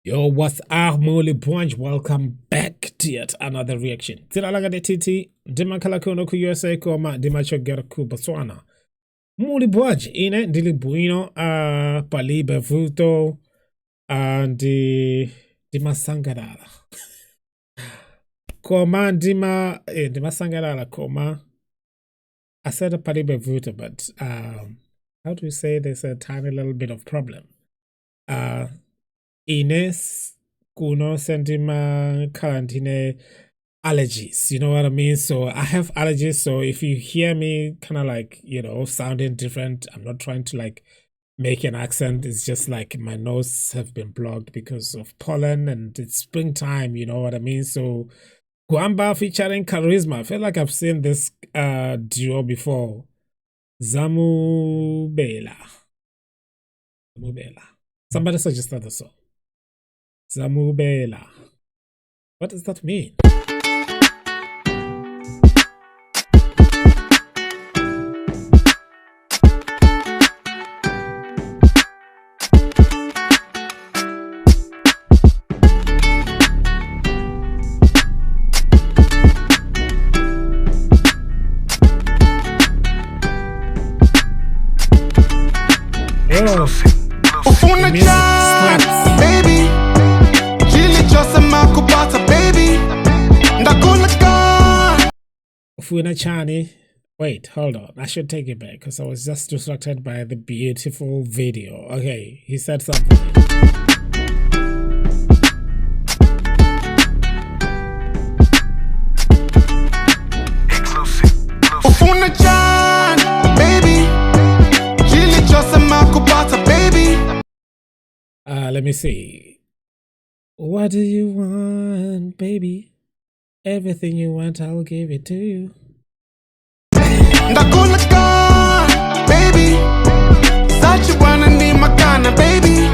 Yo, what's up, Muli Bunch? Welcome back to yet another reaction. Tilalaga de titi, dima kalakono ku USA koma dima chogera ku Botswana. Muli Bunch ine dili buino pali bevuto dima sangarala. Koma dima sangarala koma. I said a pali bevuto, but how do you say there's a tiny little bit of problem? Ines kuno sendima quarantine allergies, you know what I mean? So I have allergies, so if you hear me kind of like, you know, sounding different, I'm not trying to like make an accent. It's just like my nose have been blocked because of pollen and it's springtime, you know what I mean? So Gwamba featuring Charisma. I feel like I've seen this duo before. ZAMUOMBELA. Somebody suggested the song. ZAMUOMBELA. What does that mean? Wait, hold on. I should take it back because I was just distracted by the beautiful video. Okay, he said something. Let me see. What do you want, baby? Everything you want, I'll give it to you. Baby, such a one and need my kind of baby.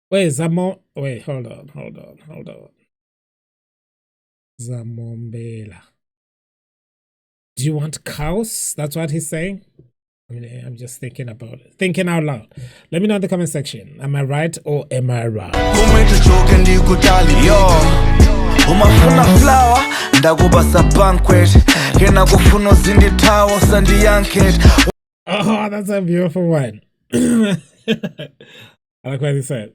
Wait, wait, hold on. ZAMUOMBELA. Do you want cows? That's what he's saying? I mean, I'm just thinking about it. Thinking out loud. Let me know in the comment section. Am I right or am I wrong? Umafuna flower ndakubasa banquet kena kufuna zindi tawo sandi yanket. Oh, that's a beautiful one. I like what he said.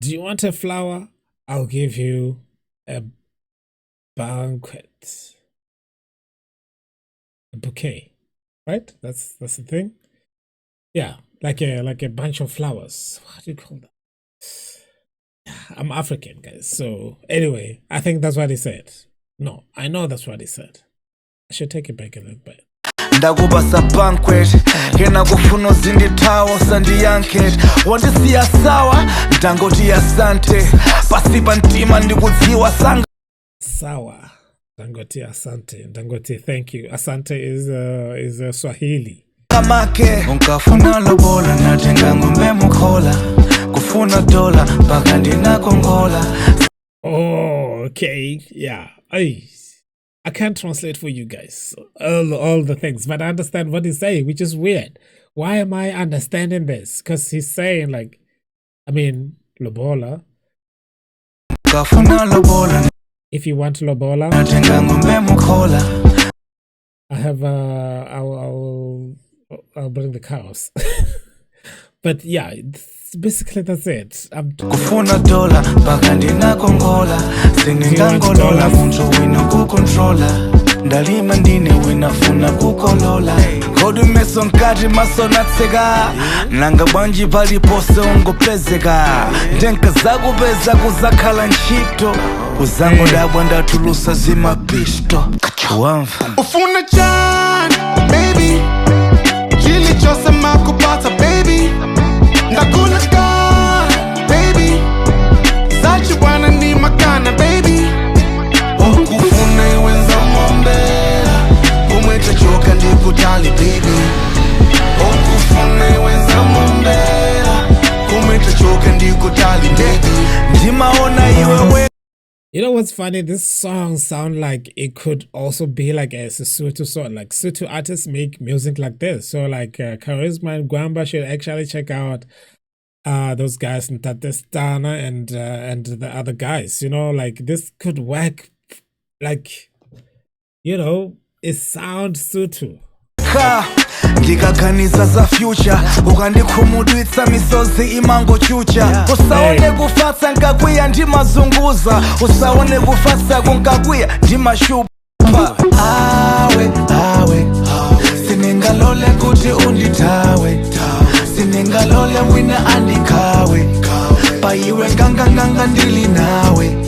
Do you want a flower? I'll give you a banquet. A bouquet. Right? That's the thing. Yeah, like a bunch of flowers. What do you call that? I'm African, guys. So anyway, I think that's what he said. No, I know that's what he said. I should take it back a little bit. Ndakubasa banquet kena kufuna zindi tawo sandi yanket wandisiya sawa ndangoti asante pasipa ntima ndikudziwa sanga sawa Dangoti asante. Dangoti, thank you. Asante is Swahili. Kamake unkafuna lobola natenga ngombe mukhola kufuna dola bakandi na kongola. Oh, okay. Yeah. I can't translate for you guys all the things, but I understand what he's saying, which is weird. Why am I understanding this? Because he's saying like, I mean, lobola. Kafuna lobola. If you want lobola, I have I'll bring the cows. But yeah, basically that's it. Kufuna dola bakandi na kongola siningangolola muntu wino kukontrola ndalima ndine winafuna kukolola kodu meso nkati maso natseka nanga banji pali pose ungopezeka ndenka zakupeza kuzakhala ntchito uzango dabwa ndatulusa zimapisto wamva ufuna chani baby chili chose makupata baby ndakula baby such a one and need my kind of baby okufuna iwenza mombela umwete choka ndikutali baby okufuna iwenza mombela umwete choka ndikutali baby ndimaona iwe You know what's funny? This song sound like it could also be like a Sesotho song. Like Sotho artists make music like this. So like Charisma and Gwamba should actually check out those guys in Tswana and the other guys. You know, like this could work. Like, you know, it sounds Sotho. Ndikaganiza za future ukandikhumudwitsa misozi imangochucha usaone kufatsa nkakwiya ndimazunguza usaone kufatsa kunkakwiya ndimashupa awe siningalole kuti undithawe siningalole wina andikhawe paiwe nganganganga ndili nawe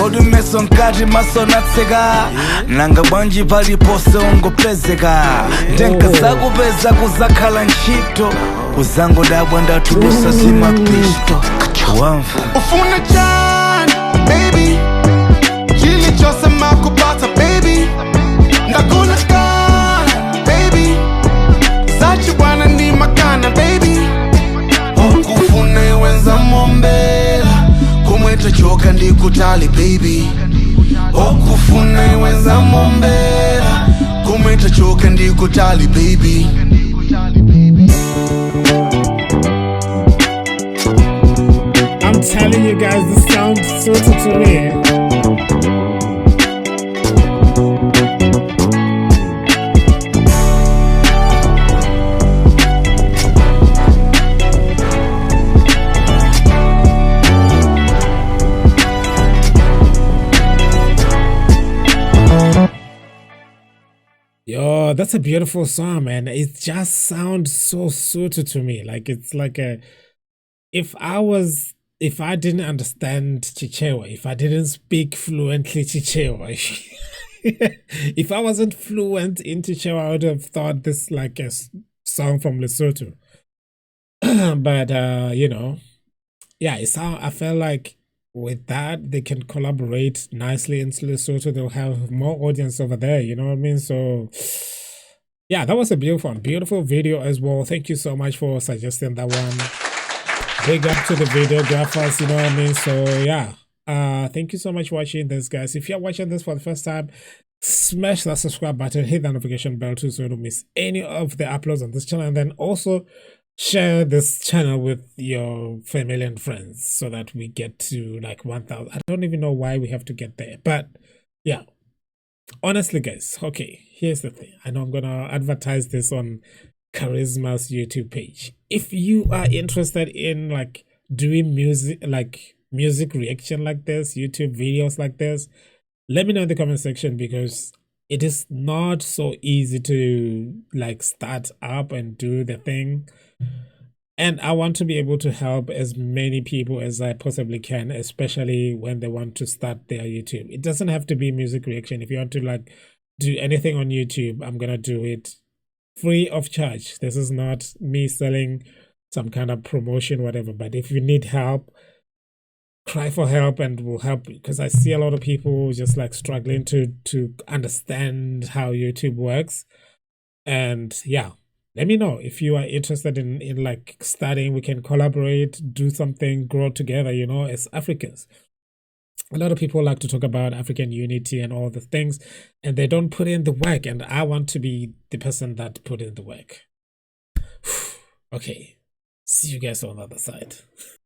Kodu meso nkati maso natseka Nanga banji palipose ungopezeka Ndenka zakupeza kuzakhala nchito Uzango dabwa ndatubusa zima pisto Ufuna chani, baby Chili chose makupata, baby Ndakuna kana, baby Zachi wana ni makana, baby Okufune wenza mombela Kumweta choka ndikutali, baby Okufune wenza mombela Kumweta choka ndikutali, baby I'm telling you guys, this sounds Sotho to me. Yo, that's a beautiful song, man. It just sounds so Sotho to me. Like it's like a if I didn't understand Chichewa, if I didn't speak fluently Chichewa, if I wasn't fluent in Chichewa, I would have thought this like a song from Lesotho. But you know, yeah, I felt like with that they can collaborate nicely in Lesotho. They'll have more audience over there, you know what I mean? So yeah, that was a beautiful video as well. Thank you so much for suggesting that one. Big up to the videographers, you know what I mean? So yeah, thank you so much for watching this, guys. If you're watching this for the first time, smash that subscribe button, hit the notification bell too so you don't miss any of the uploads on this channel, and then also share this channel with your family and friends so that we get to like 1,000. I don't even know why we have to get there, but yeah, honestly guys, okay, here's the thing. I know I'm gonna advertise this on Charisma's YouTube page. If you are interested in like doing music reaction like this, YouTube videos like this, let me know in the comment section, because it is not so easy to like start up and do the thing, and I want to be able to help as many people as I possibly can, especially when they want to start their YouTube. It doesn't have to be music reaction. If you want to like do anything on YouTube, I'm gonna do it free of charge. This is not me selling some kind of promotion, whatever. But if you need help, cry for help and we'll help you, because I see a lot of people just like struggling to understand how YouTube works. And yeah, let me know if you are interested in like studying. We can collaborate, do something, grow together, you know, as Africans. A lot of people like to talk about African unity and all the things, and they don't put in the work, and I want to be the person that put in the work. Okay, see you guys on the other side.